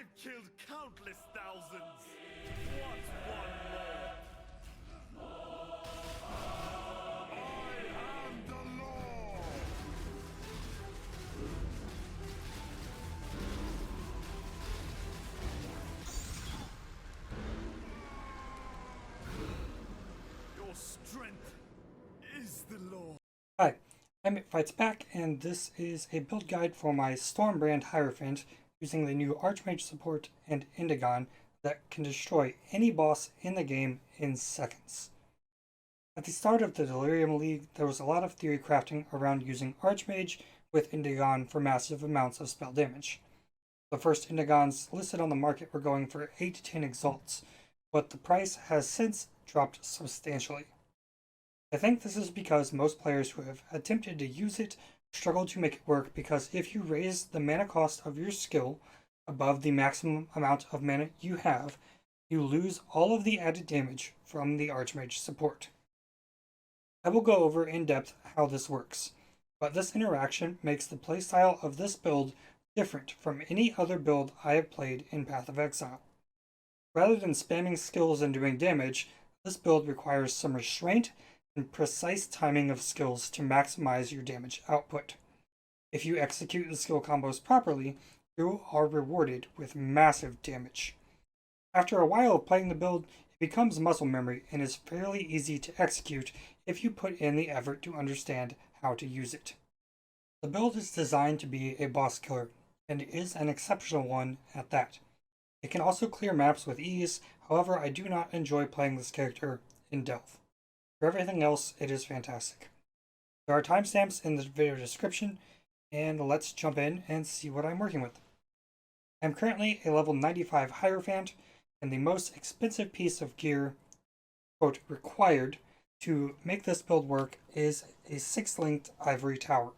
I've killed countless thousands. What's one more? I am the law. Your strength is the law. Hi, I'm Back, and this is a build guide for my Stormbrand Hierophant using the new Archmage support and Indigon that can destroy any boss in the game in seconds. At the start of the Delirium League, there was a lot of theory crafting around using Archmage with Indigon for massive amounts of spell damage. The first Indigons listed on the market were going for 8 to 10 exalts, but the price has since dropped substantially. I think this is because most players who have attempted to use it struggle to make it work, because if you raise the mana cost of your skill above the maximum amount of mana you have, you lose all of the added damage from the Archmage support. I will go over in depth how this works, but this interaction makes the playstyle of this build different from any other build I have played in Path of Exile. Rather than spamming skills and doing damage, this build requires some restraint and precise timing of skills to maximize your damage output. If you execute the skill combos properly, you are rewarded with massive damage. After a while of playing the build, it becomes muscle memory and is fairly easy to execute if you put in the effort to understand how to use it. The build is designed to be a boss killer, and is an exceptional one at that. It can also clear maps with ease, however I do not enjoy playing this character in Delve. For everything else, it is fantastic. There are timestamps in the video description, and let's jump in and see what I'm working with. I'm currently a level 95 Hierophant, and the most expensive piece of gear, quote, required to make this build work is a 6-linked ivory tower.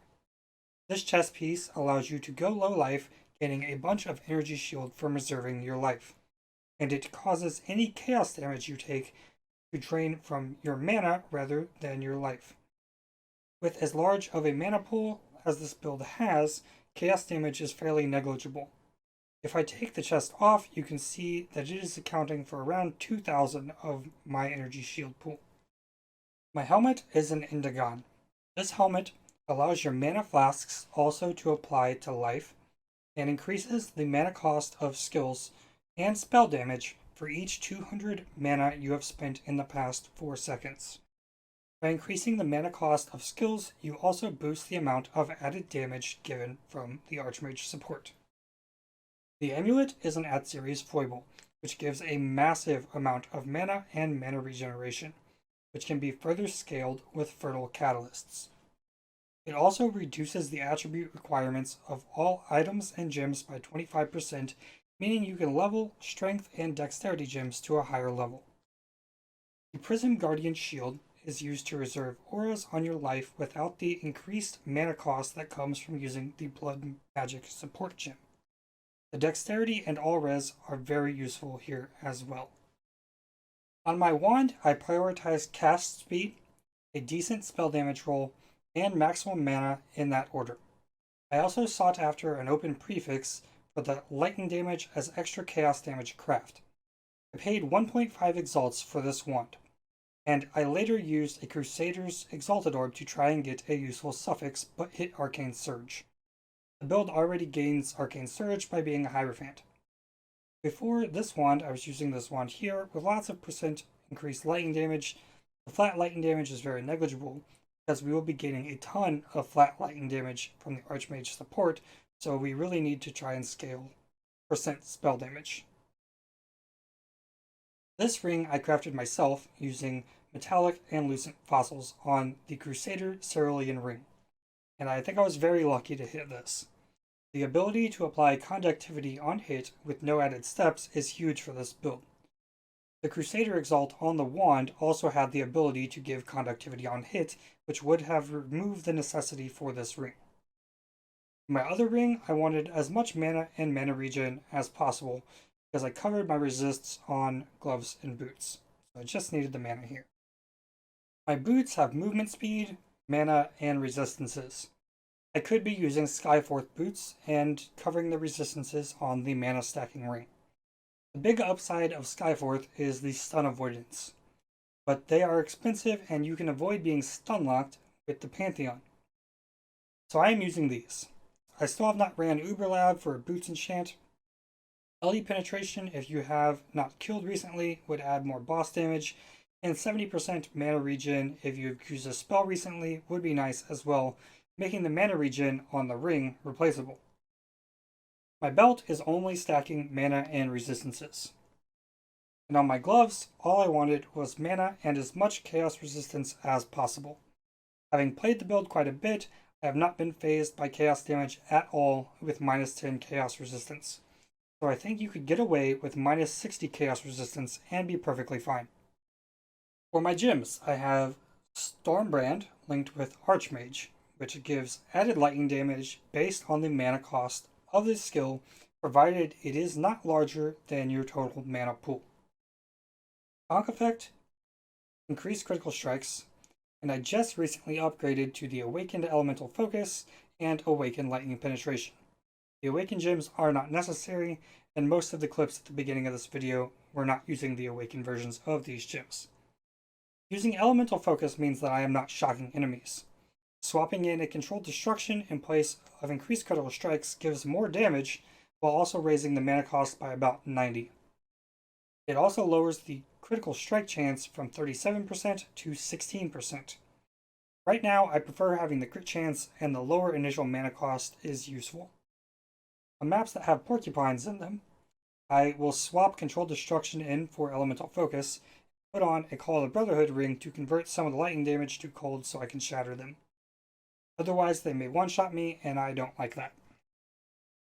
This chest piece allows you to go low life, gaining a bunch of energy shield from reserving your life, and it causes any chaos damage you take to drain from your mana rather than your life. With as large of a mana pool as this build has, chaos damage is fairly negligible. If I take the chest off, you can see that it is accounting for around 2,000 of my energy shield pool. My helmet is an Indigon. This helmet allows your mana flasks also to apply to life, and increases the mana cost of skills and spell damage for each 200 mana you have spent in the past 4 seconds. By increasing the mana cost of skills, you also boost the amount of added damage given from the Archmage support. The amulet is an at-series foible, which gives a massive amount of mana and mana regeneration, which can be further scaled with fertile catalysts. It also reduces the attribute requirements of all items and gems by 25%, meaning you can level strength and dexterity gems to a higher level. The Prism Guardian Shield is used to reserve auras on your life without the increased mana cost that comes from using the Blood Magic support gem. The dexterity and all res are very useful here as well. On my wand, I prioritize cast speed, a decent spell damage roll, and maximum mana in that order. I also sought after an open prefix for the lightning damage as extra chaos damage craft. I paid 1.5 exalts for this wand, and I later used a Crusader's Exalted Orb to try and get a useful suffix but hit Arcane Surge. The build already gains Arcane Surge by being a Hierophant. Before this wand, I was using this wand here with lots of percent increased lightning damage. The flat lightning damage is very negligible, because we will be gaining a ton of flat lightning damage from the Archmage support, so we really need to try and scale percent spell damage. This ring I crafted myself using metallic and lucent fossils on the Crusader Cerulean ring, and I think I was very lucky to hit this. The ability to apply conductivity on hit with no added steps is huge for this build. The Crusader Exalt on the wand also had the ability to give conductivity on hit, which would have removed the necessity for this ring. In my other ring, I wanted as much mana and mana regen as possible, because I covered my resists on gloves and boots, so I just needed the mana here. My boots have movement speed, mana, and resistances. I could be using Skyforth boots and covering the resistances on the mana stacking ring. The big upside of Skyforth is the stun avoidance, but they are expensive and you can avoid being stun locked with the Pantheon. So I am using these. I still have not ran Uberlab for boots enchant. LE penetration, if you have not killed recently, would add more boss damage, and 70% mana regen if you've used a spell recently would be nice as well, making the mana regen on the ring replaceable. My belt is only stacking mana and resistances. And on my gloves, all I wanted was mana and as much chaos resistance as possible. Having played the build quite a bit, I have not been phased by chaos damage at all with minus 10 chaos resistance. So I think you could get away with minus 60 chaos resistance and be perfectly fine. For my gems, I have Stormbrand linked with Archmage, which gives added lightning damage based on the mana cost of this skill, provided it is not larger than your total mana pool. Bonk effect, increased critical strikes, and I just recently upgraded to the Awakened Elemental Focus and Awakened Lightning Penetration. The Awakened gems are not necessary, and most of the clips at the beginning of this video were not using the Awakened versions of these gems. Using Elemental Focus means that I am not shocking enemies. Swapping in a Controlled Destruction in place of increased critical strikes gives more damage while also raising the mana cost by about 90. It also lowers the critical strike chance from 37% to 16%. Right now, I prefer having the crit chance, and the lower initial mana cost is useful. On maps that have porcupines in them, I will swap Controlled Destruction in for Elemental Focus, put on a Call of the Brotherhood ring to convert some of the lightning damage to cold so I can shatter them. Otherwise, they may one-shot me, and I don't like that.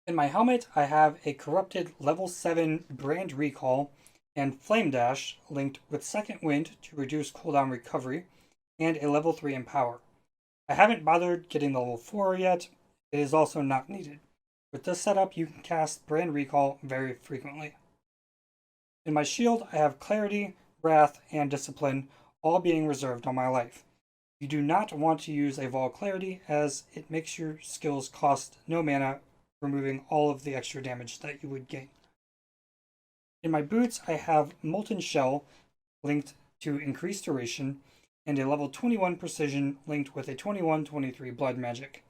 In my helmet, I have a corrupted level 7 Brand Recall and Flame Dash linked with Second Wind to reduce cooldown recovery, and a level 3 Empower. I haven't bothered getting the level 4 yet, it is also not needed. With this setup, you can cast Brand Recall very frequently. In my shield, I have Clarity, Wrath, and Discipline, all being reserved on my life. You do not want to use a Vol Clarity, as it makes your skills cost no mana, removing all of the extra damage that you would gain. In my boots, I have Molten Shell linked to increased duration, and a level 21 Precision linked with a 21-23 Blood Magic.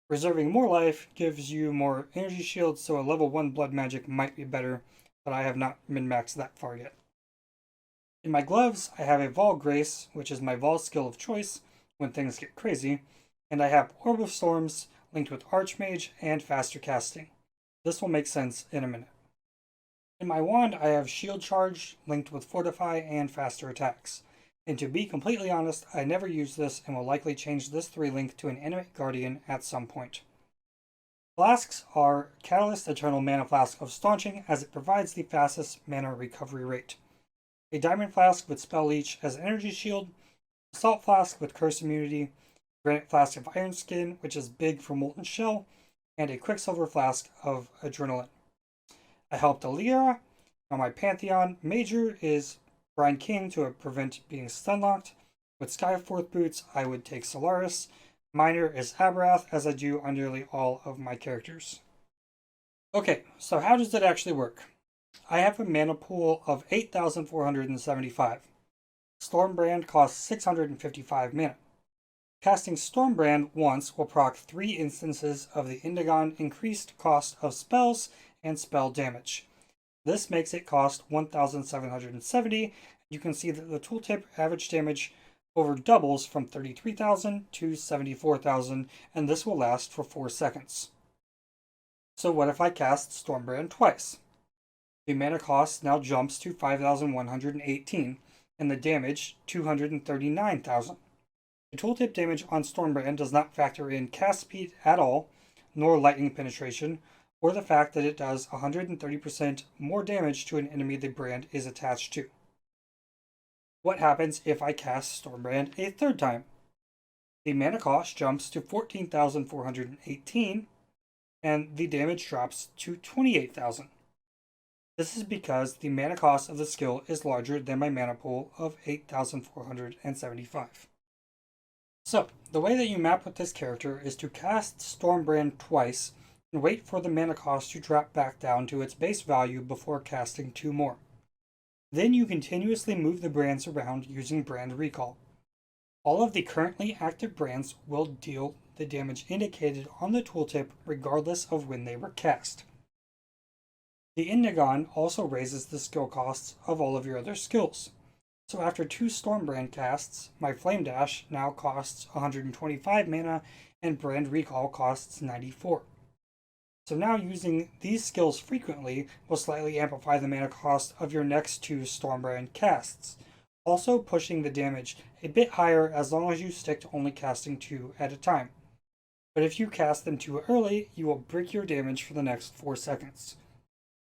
Reserving more life gives you more energy shield, so a level 1 Blood Magic might be better, but I have not min-maxed that far yet. In my gloves, I have a Vol Grace, which is my Vol skill of choice when things get crazy, and I have Orb of Storms linked with Archmage and faster casting. This will make sense in a minute. In my wand, I have Shield Charge linked with Fortify and faster attacks. And to be completely honest, I never use this and will likely change this 3 link to an Animate Guardian at some point. Flasks are Catalyst Eternal Mana Flask of Staunching, as it provides the fastest mana recovery rate. A Diamond Flask with Spell Leech as an energy shield, Assault Flask with Curse Immunity, Granite Flask of Iron Skin, which is big for Molten Shell, and a Quicksilver Flask of Adrenaline. I helped Delirium. On my Pantheon, Major is Brine King to prevent being stun-locked. With Skyforth boots, I would take Solaris. Minor is Abrath, as I do on nearly all of my characters. Okay, so how does it actually work? I have a mana pool of 8,475. Stormbrand costs 655 mana. Casting Stormbrand once will proc 3 instances of the Indigon increased cost of spells and spell damage. This makes it cost 1,770. You can see that the tooltip average damage over doubles from 33,000 to 74,000, and this will last for 4 seconds. So what if I cast Stormbrand twice? The mana cost now jumps to 5,118, and the damage 239,000. The tooltip damage on Stormbrand does not factor in cast speed at all, nor lightning penetration, or the fact that it does 130% more damage to an enemy the brand is attached to. What happens if I cast Stormbrand a third time? The mana cost jumps to 14,418, and the damage drops to 28,000. This is because the mana cost of the skill is larger than my mana pool of 8,475. So, the way that you map with this character is to cast Stormbrand twice and wait for the mana cost to drop back down to its base value before casting 2 more. Then you continuously move the brands around using brand recall. All of the currently active brands will deal the damage indicated on the tooltip regardless of when they were cast. The Indigon also raises the skill costs of all of your other skills. So after 2 Stormbrand casts, my Flame Dash now costs 125 mana and Brand Recall costs 94. So now using these skills frequently will slightly amplify the mana cost of your next 2 Stormbrand casts, also pushing the damage a bit higher as long as you stick to only casting 2 at a time. But if you cast them too early, you will brick your damage for the next 4 seconds.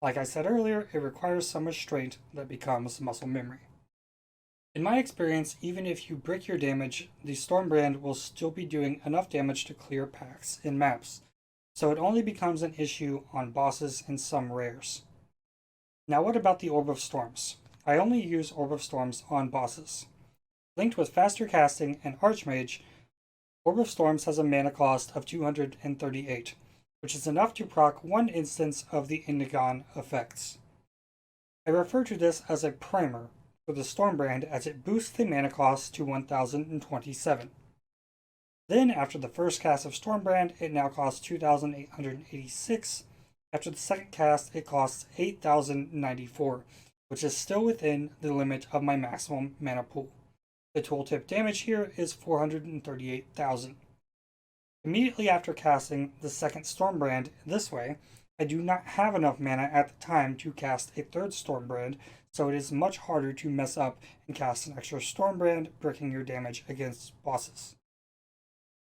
Like I said earlier, it requires some restraint that becomes muscle memory. In my experience, even if you brick your damage, the Stormbrand will still be doing enough damage to clear packs in maps, so it only becomes an issue on bosses and some rares. Now what about the Orb of Storms? I only use Orb of Storms on bosses. Linked with faster casting and Archmage, Orb of Storms has a mana cost of 238, which is enough to proc 1 instance of the Indigon effects. I refer to this as a primer for the Stormbrand as it boosts the mana cost to 1027. Then, after the first cast of Stormbrand, it now costs 2886. After the second cast, it costs 8094, which is still within the limit of my maximum mana pool. The tooltip damage here is 438,000. Immediately after casting the second Stormbrand this way, I do not have enough mana at the time to cast a third Stormbrand, so it is much harder to mess up and cast an extra Stormbrand, bricking your damage against bosses.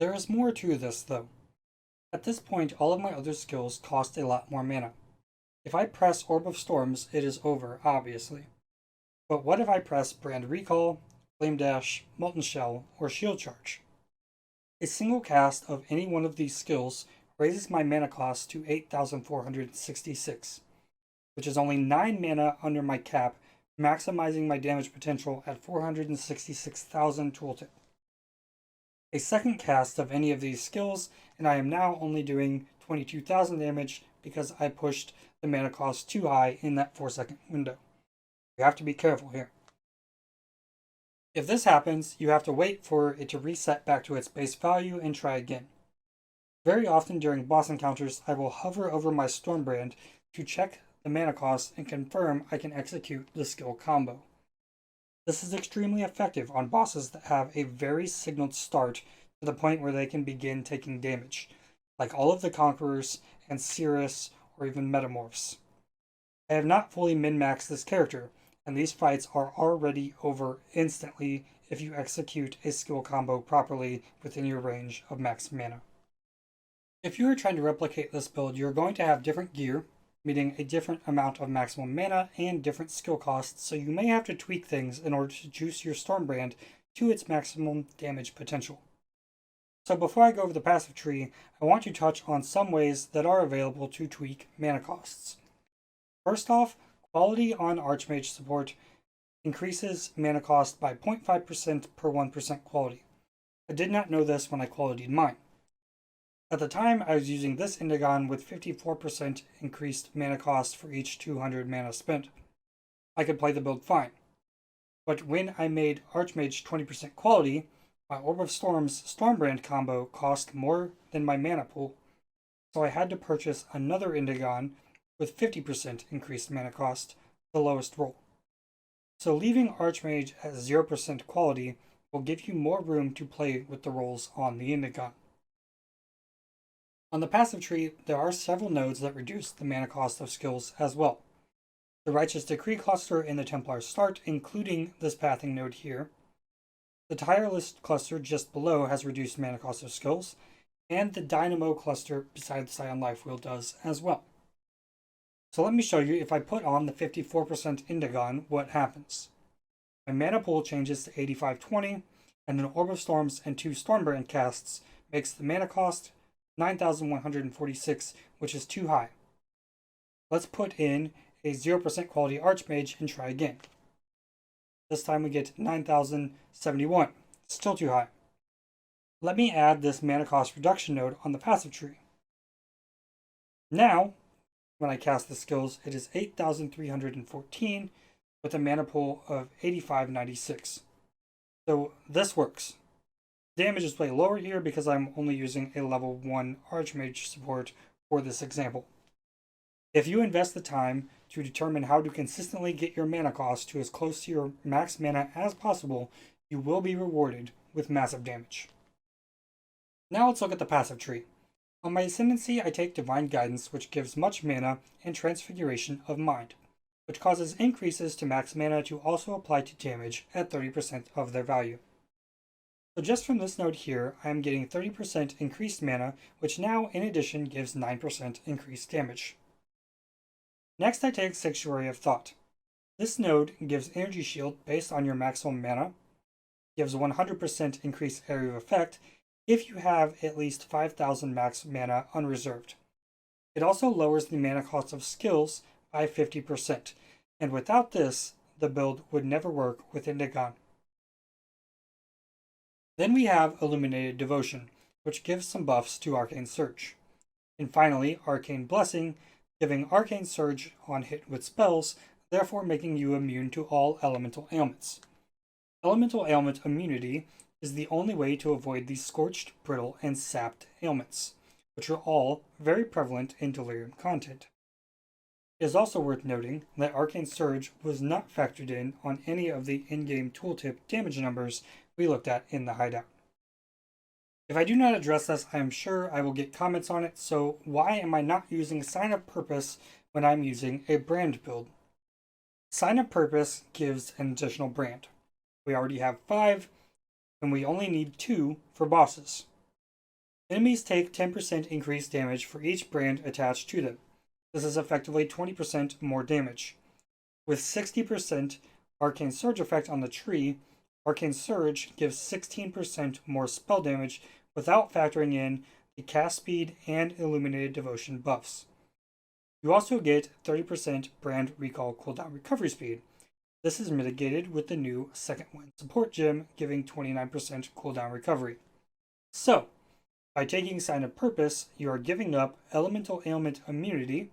There is more to this though. At this point, all of my other skills cost a lot more mana. If I press Orb of Storms, it is over, obviously. But what if I press Brand Recall, Flame Dash, Molten Shell, or Shield Charge? A single cast of any one of these skills raises my mana cost to 8,466, which is only 9 mana under my cap, maximizing my damage potential at 466,000 tooltip. A second cast of any of these skills, and I am now only doing 22,000 damage because I pushed the mana cost too high in that 4-second window. You have to be careful here. If this happens, you have to wait for it to reset back to its base value and try again. Very often during boss encounters, I will hover over my Stormbrand to check the mana cost and confirm I can execute the skill combo. This is extremely effective on bosses that have a very signaled start to the point where they can begin taking damage, like all of the Conquerors and Cirrus or even Metamorphs. I have not fully min-maxed this character, and these fights are already over instantly if you execute a skill combo properly within your range of max mana. If you are trying to replicate this build, you're going to have different gear, meaning a different amount of maximum mana and different skill costs, so you may have to tweak things in order to juice your Stormbrand to its maximum damage potential. So before I go over the passive tree, I want to touch on some ways that are available to tweak mana costs. First off, quality on Archmage support increases mana cost by 0.5% per 1% quality. I did not know this when I qualityed mine. At the time, I was using this Indigon with 54% increased mana cost for each 200 mana spent. I could play the build fine. But when I made Archmage 20% quality, my Orb of Storms Stormbrand combo cost more than my mana pool, so I had to purchase another Indigon with 50% increased mana cost, the lowest roll. So leaving Archmage at 0% quality will give you more room to play with the rolls on the Indigon. On the passive tree, there are several nodes that reduce the mana cost of skills as well. The Righteous Decree cluster in the Templar start, including this pathing node here. The Tireless cluster just below has reduced mana cost of skills, and the Dynamo cluster beside the Scion Life Wheel does as well. So let me show you, if I put on the 54% Indigon, what happens. My mana pool changes to 8520, and an Orb of Storms and 2 Stormbrand casts makes the mana cost 9,146, which is too high. Let's put in a 0% quality Archmage and try again. This time we get 9,071, still too high. let me add this mana cost reduction node on the passive tree. Now, when I cast the skills, it is 8,314 with a mana pool of 8596. So this works. Damage is way lower here because I'm only using a level 1 Archmage support for this example. If you invest the time to determine how to consistently get your mana cost to as close to your max mana as possible, you will be rewarded with massive damage. Now let's look at the passive tree. On my Ascendancy, I take Divine Guidance, which gives much mana, and Transfiguration of Mind, which causes increases to max mana to also apply to damage at 30% of their value. So just from this node here, I am getting 30% increased mana, which now in addition gives 9% increased damage. Next I take Sanctuary of Thought. This node gives Energy Shield based on your maximum mana, gives 100% increased area of effect if you have at least 5,000 max mana unreserved. It also lowers the mana cost of skills by 50%, and without this, the build would never work with Indigon. Then we have Illuminated Devotion, which gives some buffs to Arcane Surge. And finally, Arcane Blessing, giving Arcane Surge on hit with spells, therefore making you immune to all elemental ailments. Elemental ailment immunity is the only way to avoid these scorched, brittle, and sapped ailments, which are all very prevalent in Delirium content. It is also worth noting that Arcane Surge was not factored in on any of the in-game tooltip damage numbers we looked at in the hideout. If I do not address this, I am sure I will get comments on it, so why am I not using Sign of Purpose when I'm using a brand build? Sign of Purpose gives an additional brand. We already have 5, and we only need 2 for bosses. Enemies take 10% increased damage for each brand attached to them. This is effectively 20% more damage. With 60% Arcane Surge effect on the tree, Arcane Surge gives 16% more spell damage without factoring in the cast speed and Illuminated Devotion buffs. You also get 30% brand recall cooldown recovery speed. This is mitigated with the new Second Wind support gem, giving 29% cooldown recovery. So, by taking Sign of Purpose, you are giving up Elemental Ailment immunity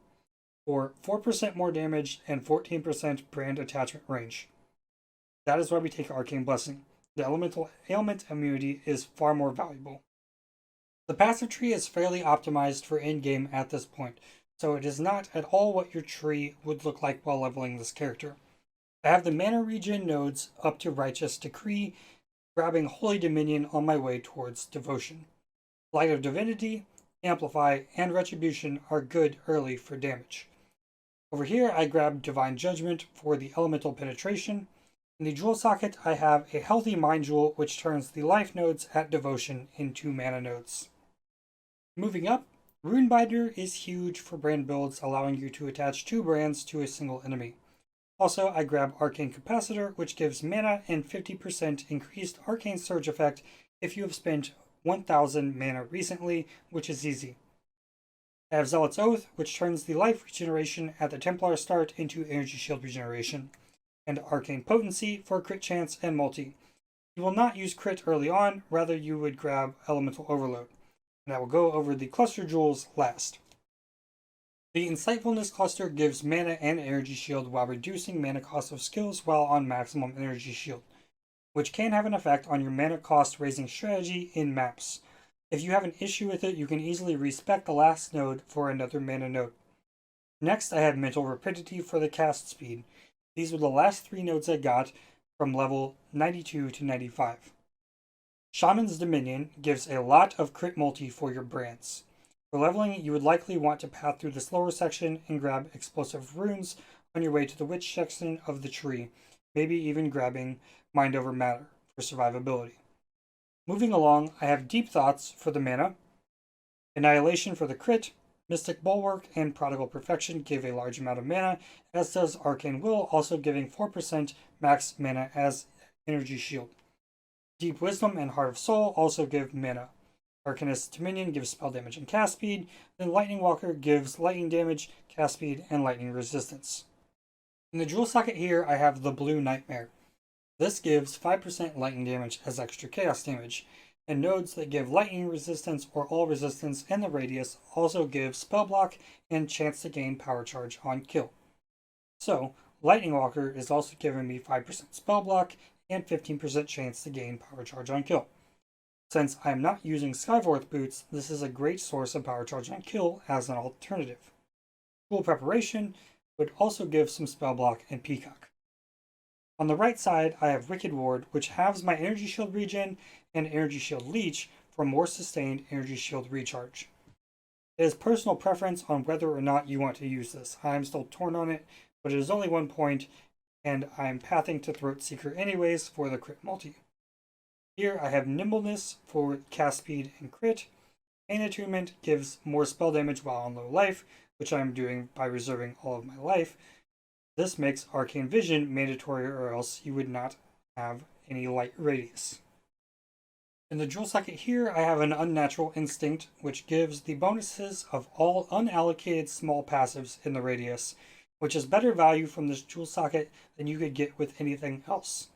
for 4% more damage and 14% brand attachment range. That is why we take Arcane Blessing. The Elemental Ailment immunity is far more valuable. The passive tree is fairly optimized for in-game at this point, so it is not at all what your tree would look like while leveling this character. I have the mana regen nodes up to Righteous Decree, grabbing Holy Dominion on my way towards Devotion. Light of Divinity, Amplify, and Retribution are good early for damage. Over here I grab Divine Judgment for the Elemental Penetration. In the Jewel socket I have a Healthy Mind Jewel which turns the life nodes at Devotion into mana nodes. Moving up, Runebinder is huge for brand builds, allowing you to attach 2 brands to a single enemy. Also, I grab Arcane Capacitor, which gives mana and 50% increased Arcane Surge effect if you have spent 1000 mana recently, which is easy. I have Zealot's Oath, which turns the life regeneration at the Templar start into Energy Shield regeneration, and Arcane Potency for crit chance and multi. You will not use crit early on, rather you would grab Elemental Overload, and I will go over the Cluster Jewels last. The Insightfulness Cluster gives mana and Energy Shield while reducing mana cost of skills while on maximum Energy Shield, which can have an effect on your mana cost raising strategy in maps. If you have an issue with it, you can easily respec the last node for another mana node. Next, I have Mental Rapidity for the cast speed. These were the last 3 nodes I got from level 92 to 95. Shaman's Dominion gives a lot of crit multi for your brands. For leveling, you would likely want to path through this lower section and grab Explosive Runes on your way to the Witch section of the tree, maybe even grabbing Mind Over Matter for survivability. Moving along, I have Deep Thoughts for the mana, Annihilation for the crit, Mystic Bulwark and Prodigal Perfection give a large amount of mana, as does Arcane Will, also giving 4% max mana as Energy Shield. Deep Wisdom and Heart of Soul also give mana. Arcanist's Dominion gives spell damage and cast speed, then Lightning Walker gives lightning damage, cast speed, and lightning resistance. In the Jewel socket here, I have the Blue Nightmare. This gives 5% lightning damage as extra chaos damage. and nodes that give lightning resistance or all resistance in the radius also give spell block and chance to gain power charge on kill. So, Lightning Walker is also giving me 5% spell block and 15% chance to gain power charge on kill. Since I am not using Skyforth boots, this is a great source of power charge on kill as an alternative. Jewel Preparation would also give some spell block and Peacock. On the right side, I have Wicked Ward, which halves my energy shield regen and energy shield leech for more sustained energy shield recharge. It is personal preference on whether or not you want to use this. I am still torn on it, but it is only 1 point, and I am pathing to Throat Seeker anyways for the crit multi. Here I have Nimbleness for cast speed and crit. Pain Attunement gives more spell damage while on low life, which I am doing by reserving all of my life. This makes Arcane Vision mandatory, or else you would not have any light radius. In the jewel socket here, I have an Unnatural Instinct, which gives the bonuses of all unallocated small passives in the radius, which is better value from this jewel socket than you could get with anything else.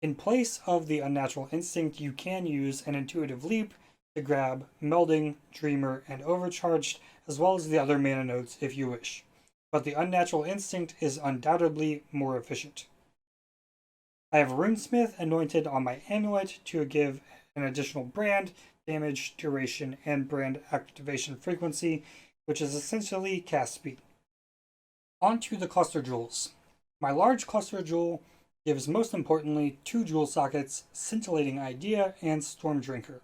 In place of the Unnatural Instinct, you can use an Intuitive Leap to grab Melding, Dreamer, and Overcharged, as well as the other mana nodes if you wish. But the Unnatural Instinct is undoubtedly more efficient. I have Runesmith anointed on my amulet to give an additional brand, damage, duration, and brand activation frequency, which is essentially cast speed. On to the cluster jewels. My large cluster jewel gives most importantly 2 jewel sockets, Scintillating Idea and Storm Drinker.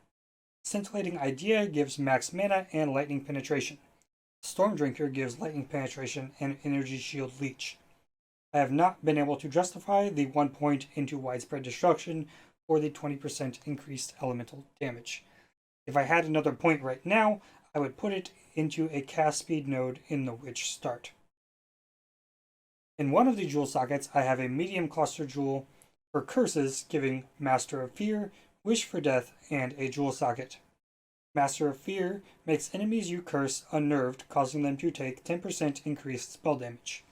Scintillating Idea gives max mana and lightning penetration. Storm Drinker gives lightning penetration and energy shield leech. I have not been able to justify the 1 point into widespread destruction or the 20% increased elemental damage. If I had another point right now, I would put it into a cast speed node in the Witch start. In one of the jewel sockets, I have a medium cluster jewel for curses giving Master of Fear, Wish for Death, and a jewel socket. Master of Fear makes enemies you curse unnerved, causing them to take 10% increased spell damage.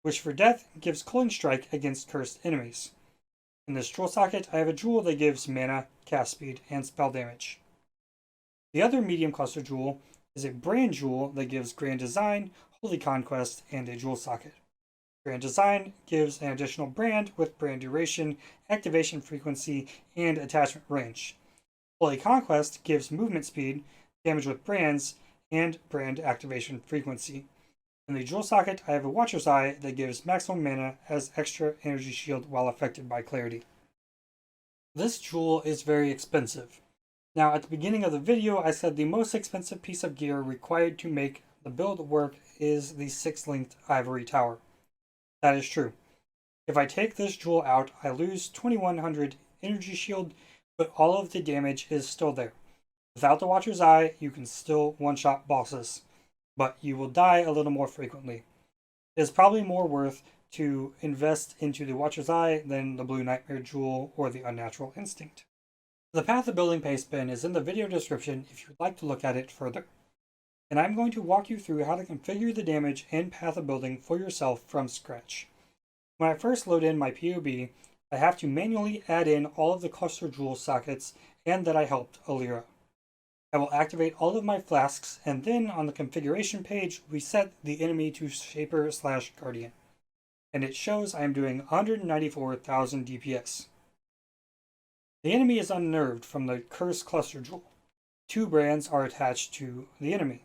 Wish for Death gives Culling Strike against cursed enemies. In this jewel socket, I have a jewel that gives mana, cast speed, and spell damage. The other medium cluster jewel is a brand jewel that gives Grand Design, Holy Conquest, and a jewel socket. Brand Design gives an additional brand with brand duration, activation frequency, and attachment range. Holy Conquest gives movement speed, damage with brands, and brand activation frequency. In the jewel socket, I have a Watcher's Eye that gives maximum mana as extra energy shield while affected by clarity. This jewel is very expensive. Now, at the beginning of the video, I said the most expensive piece of gear required to make the build work is the 6-linked Ivory Tower. That is true. If I take this jewel out, I lose 2100 energy shield, but all of the damage is still there. Without the Watcher's Eye, you can still one-shot bosses, but you will die a little more frequently. It is probably more worth to invest into the Watcher's Eye than the Blue Nightmare Jewel or the Unnatural Instinct. The Path of Building paste bin is in the video description if you would like to look at it further. And I'm going to walk you through how to configure the damage and Path of Building for yourself from scratch. When I first load in my POB, I have to manually add in all of the cluster jewel sockets and that I helped Alira. I will activate all of my flasks, and then on the configuration page, we set the enemy to Shaper/Guardian. And it shows I am doing 194,000 DPS. The enemy is unnerved from the Curse Cluster Jewel. 2 brands are attached to the enemy,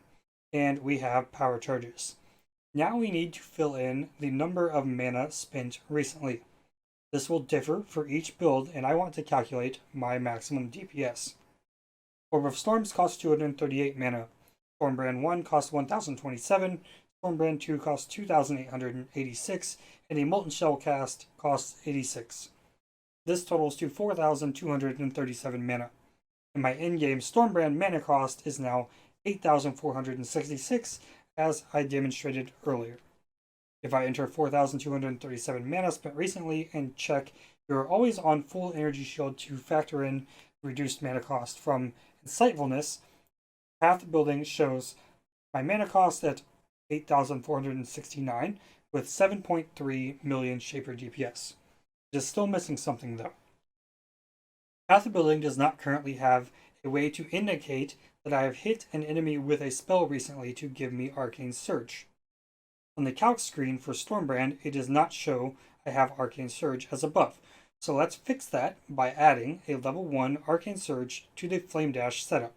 and we have power charges. Now we need to fill in the number of mana spent recently. This will differ for each build, and I want to calculate my maximum DPS. Orb of Storms costs 238 mana. Stormbrand 1 costs 1027, Stormbrand 2 costs 2886, and a Molten Shell cast costs 86. This totals to 4237 mana. And my in-game Stormbrand mana cost is now 8466, as I demonstrated earlier. If I enter 4237 mana spent recently and check, you're always on full energy shield to factor in reduced mana cost from Insightfulness. Path of Building shows my mana cost at 8,469 with 7.3 million Shaper DPS. It is still missing something though. Path of Building does not currently have a way to indicate that I have hit an enemy with a spell recently to give me Arcane Surge. On the calc screen for Stormbrand, it does not show I have Arcane Surge as above. So let's fix that by adding a level 1 Arcane Surge to the Flame Dash setup.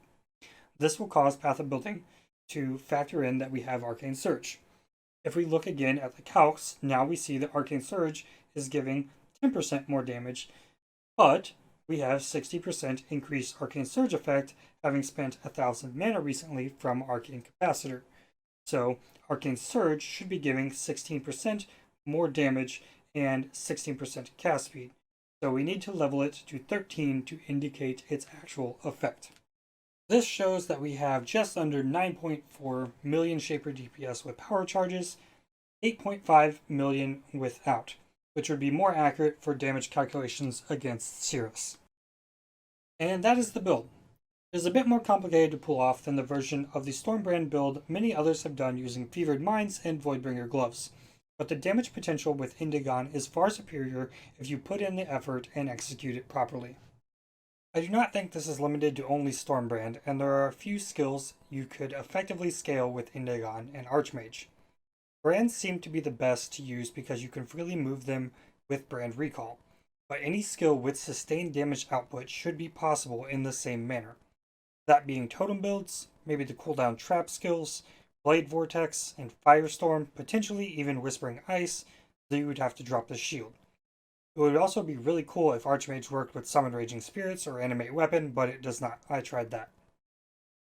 This will cause Path of Building to factor in that we have Arcane Surge. If we look again at the calcs, now we see that Arcane Surge is giving 10% more damage, but we have 60% increased Arcane Surge effect, having spent 1,000 mana recently from Arcane Capacitor. So Arcane Surge should be giving 16% more damage and 16% cast speed. So we need to level it to 13 to indicate its actual effect. This shows that we have just under 9.4 million Shaper DPS with power charges, 8.5 million without, which would be more accurate for damage calculations against Cirrus. And that is the build. It is a bit more complicated to pull off than the version of the Stormbrand build many others have done using Fevered Minds and Voidbringer gloves, but the damage potential with Indigon is far superior if you put in the effort and execute it properly. I do not think this is limited to only Stormbrand, and there are a few skills you could effectively scale with Indigon and Archmage. Brands seem to be the best to use because you can freely move them with brand recall, but any skill with sustained damage output should be possible in the same manner. That being totem builds, maybe the cooldown trap skills, Blade Vortex, and Firestorm, potentially even Whispering Ice, though you would have to drop the shield. It would also be really cool if Archmage worked with Summon Raging Spirits or Animate Weapon, but it does not. I tried that.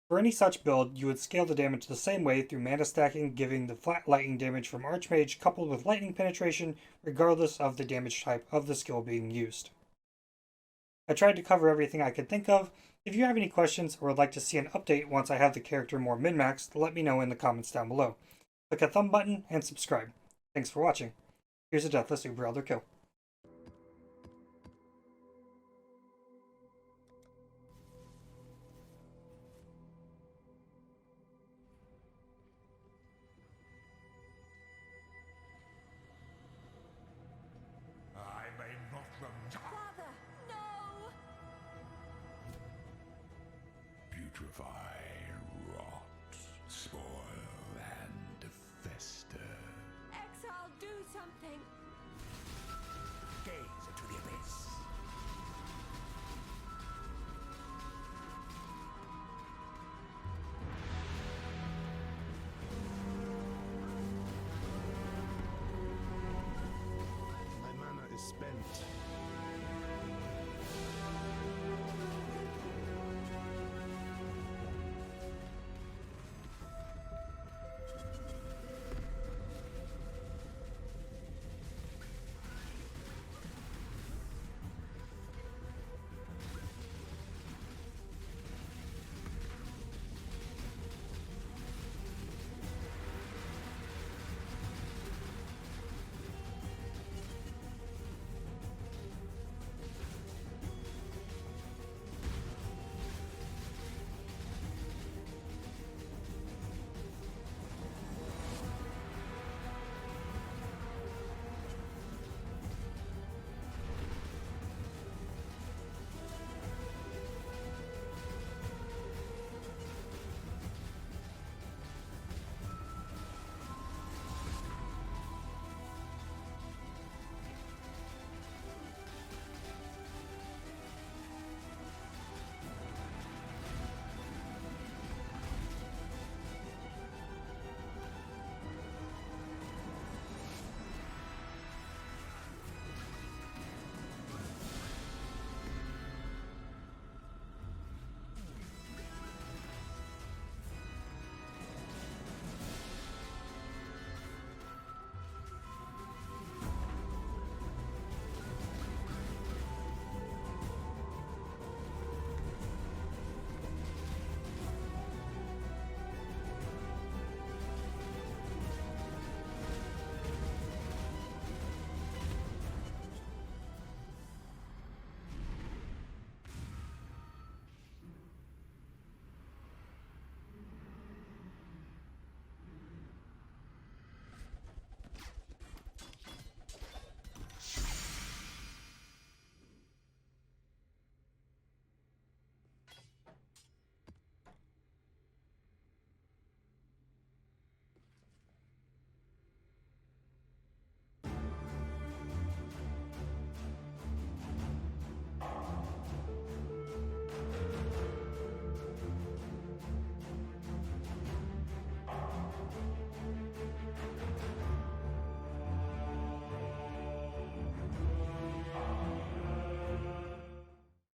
For any such build, you would scale the damage the same way through mana stacking, giving the flat lightning damage from Archmage coupled with lightning penetration, regardless of the damage type of the skill being used. I tried to cover everything I could think of. If you have any questions or would like to see an update once I have the character more min-maxed, let me know in the comments down below. Click a thumb button and subscribe. Thanks for watching. Here's a Deathless Uber Elder kill. I may not Father, no! putrefy, rot, spore.